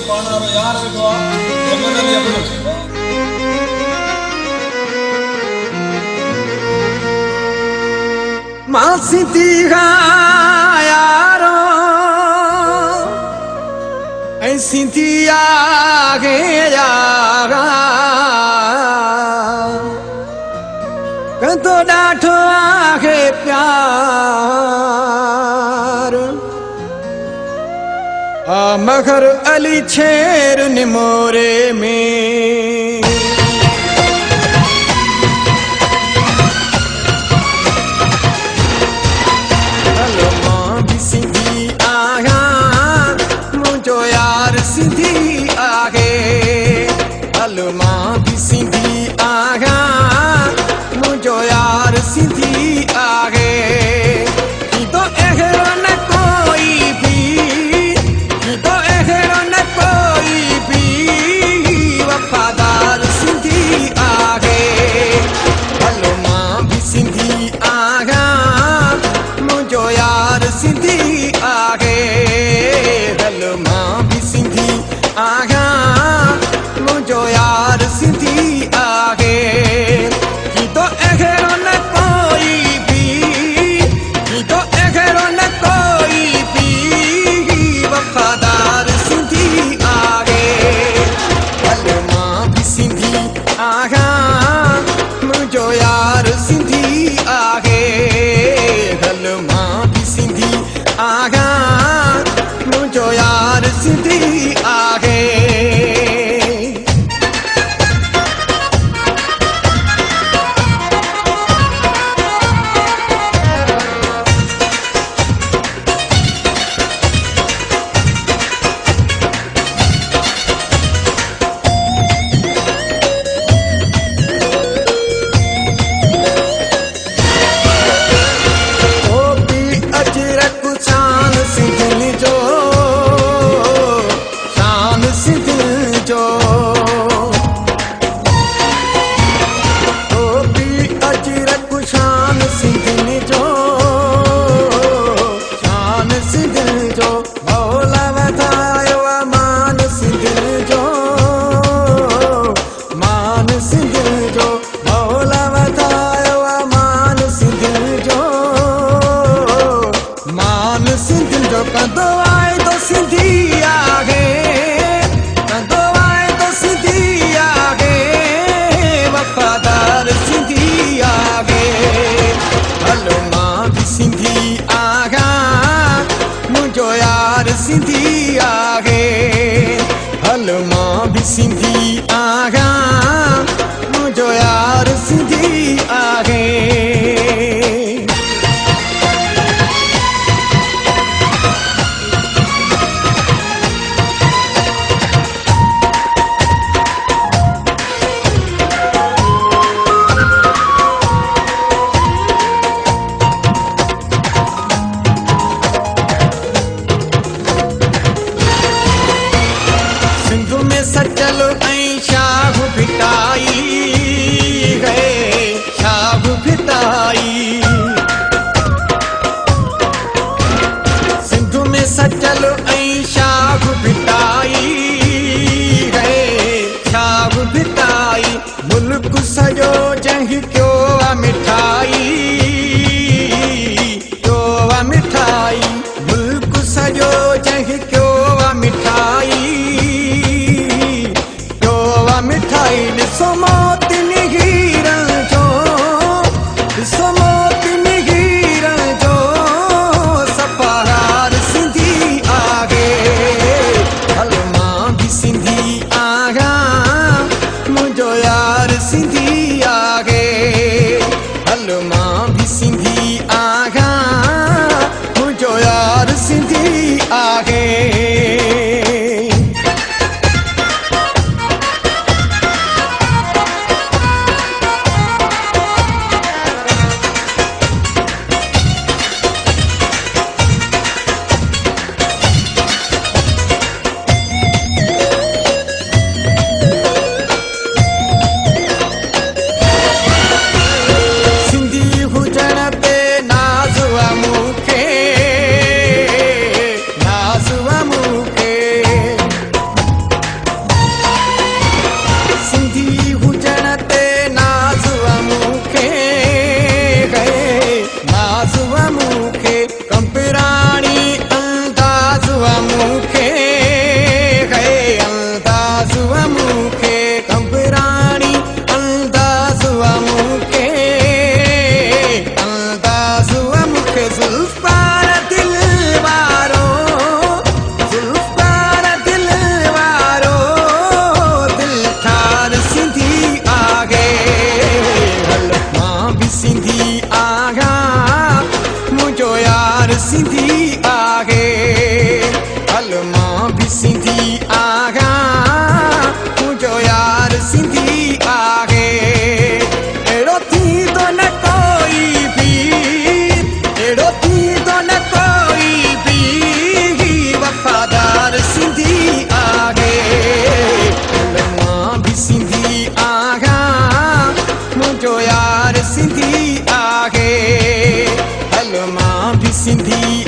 पानारो यार विधवा यमन यमन मासिती यारो ऐसी थी आगे जागा कतो डाठो आगे प्यार मगर अली छेर निमोरे में हलो मां भी सिंधी आगा मुझो यार सिंधी आगे हलो मां भी सिंधी आगा मुझो यार सिंधी आगे तो एहरो न कोई भी तो एहरो न कोई भी वफादार सिंधी आगे हलो मां भी सिंधी आगा मुझो यार सिंधी आगे हलो मां भी सिंधी आगा मुझो यार सिंधी आगे तो एहरो न कोई भी तो एहरो न कोई भी वफादार सिंधी आगे हलो मां भी सिंधी आगा मुझो यार सिंधी आगे हलो मां भी सिंधी आगा मुझो यार सिंधी आगे सिंधी आगे हलो मां भी सिंधी आगा मुझो यार सिंधी आगे सचल ऐं शाह भिटाई गए शाह भिटाई सिंध में सचल ऐं शाह भिटाई गए शाह भिटाई मुल्क सजो जंग क्यों आ मिठाई मुल्क सजो जंग क्यों आ मिठाई ॾिसो मोतिन हीरन जो ॾिसो मोतिन हीरन जो सफ़ाहार सिंधी आगे सिंधी आहे हलमा भी सिंधी